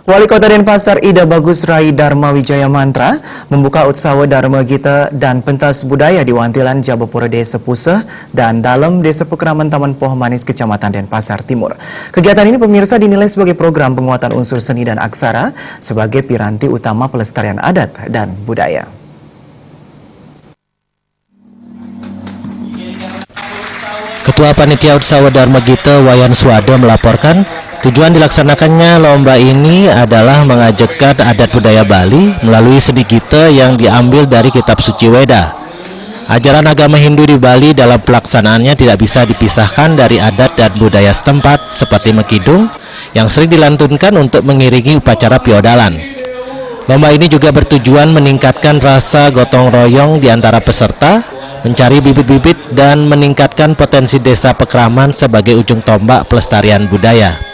Wali Kota Denpasar Ida Bagus Rai Dharma Wijaya Mantra membuka Utsawa Dharma Gita dan pentas budaya di Wantilan Jabapura Desa Puseh dan dalam Desa Pekraman Taman Poh Manis Kecamatan Denpasar Timur. Kegiatan ini pemirsa dinilai sebagai program penguatan unsur seni dan aksara sebagai piranti utama pelestarian adat dan budaya. Ketua Panitia Utsawa Dharma Gita Wayan Swada melaporkan tujuan dilaksanakannya lomba ini adalah mengajarkan adat budaya Bali melalui seni gita yang diambil dari kitab suci Weda. Ajaran agama Hindu di Bali dalam pelaksanaannya tidak bisa dipisahkan dari adat dan budaya setempat seperti mekidung yang sering dilantunkan untuk mengiringi upacara piodalan. Lomba ini juga bertujuan meningkatkan rasa gotong royong di antara peserta, mencari bibit-bibit dan meningkatkan potensi desa Pekraman sebagai ujung tombak pelestarian budaya.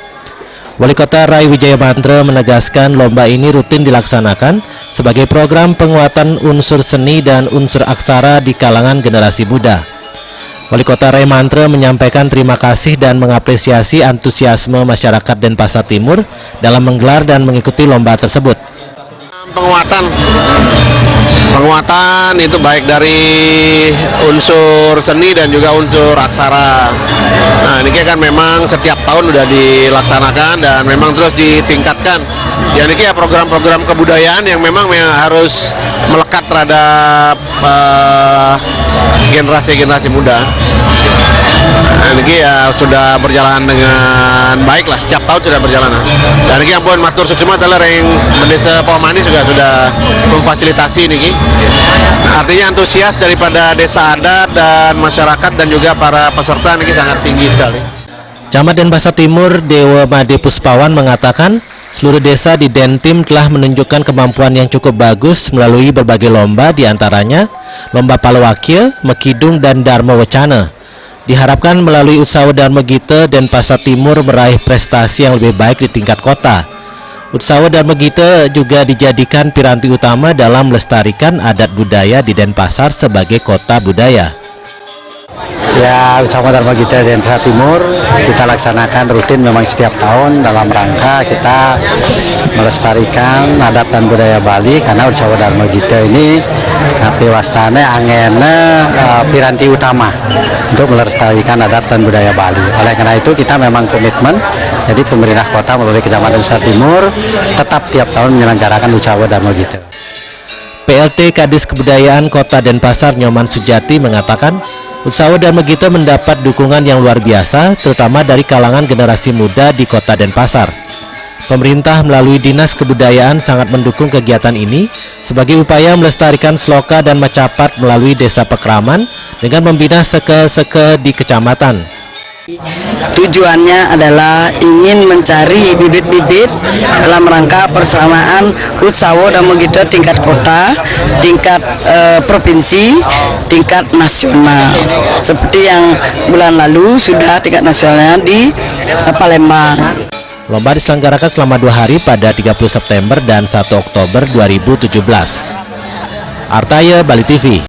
Wali Kota Rai Wijaya Mantra menegaskan lomba ini rutin dilaksanakan sebagai program penguatan unsur seni dan unsur aksara di kalangan generasi muda. Wali Kota Rai Mantra menyampaikan terima kasih dan mengapresiasi antusiasme masyarakat Denpasar Timur dalam menggelar dan mengikuti lomba tersebut. Penguatan itu baik dari unsur seni dan juga unsur aksara. Nah, ini kan memang setiap tahun sudah dilaksanakan dan memang terus ditingkatkan. Ya, ini ya program-program kebudayaan yang memang harus melekat terhadap generasi-generasi muda. Nah, ini ya sudah berjalan dengan baik lah, setiap tahun sudah berjalan. Dan ini yang pun matur suksema adalah yang Desa Poh Manis juga sudah memfasilitasi ini. Nah, artinya antusias daripada desa adat dan masyarakat dan juga para peserta ini sangat tinggi sekali. Camat Denpasar Timur Dewa Made Puspawan mengatakan seluruh desa di Dentim telah menunjukkan kemampuan yang cukup bagus melalui berbagai lomba, diantaranya lomba Palawakya, Mekidung, dan Dharma Wacana. Diharapkan melalui Utsawa Dharma Gita Denpasar Timur meraih prestasi yang lebih baik di tingkat kota. Utsawa Dharma Gita juga dijadikan piranti utama dalam melestarikan adat budaya di Denpasar sebagai kota budaya. Ya, Utsawa Dharma Gita Denpasar Timur kita laksanakan rutin memang setiap tahun dalam rangka kita melestarikan adat dan budaya Bali, karena Utsawa Dharma Gita ini wastane angene piranti utama untuk melestarikan adat dan budaya Bali. Oleh karena itu kita memang komitmen, jadi pemerintah kota melalui Kecamatan Denpasar Timur tetap tiap tahun menyelenggarakan Utsawa Dharma Gita. PLT Kadis Kebudayaan Kota Denpasar Nyoman Sujati mengatakan Utsawa Dharma Gita mendapat dukungan yang luar biasa, terutama dari kalangan generasi muda di Kota Denpasar. Pemerintah melalui Dinas Kebudayaan sangat mendukung kegiatan ini sebagai upaya melestarikan sloka dan macapat melalui Desa Pekraman dengan membina seke-seke di kecamatan. Tujuannya adalah ingin mencari bibit-bibit dalam rangka pelaksanaan Utsawa Dharma Gita tingkat kota, tingkat provinsi, tingkat nasional. Seperti yang bulan lalu sudah tingkat nasional di Palembang. Lomba diselenggarakan selama 2 hari pada 30 September dan 1 Oktober 2017. Artaya, Bali TV.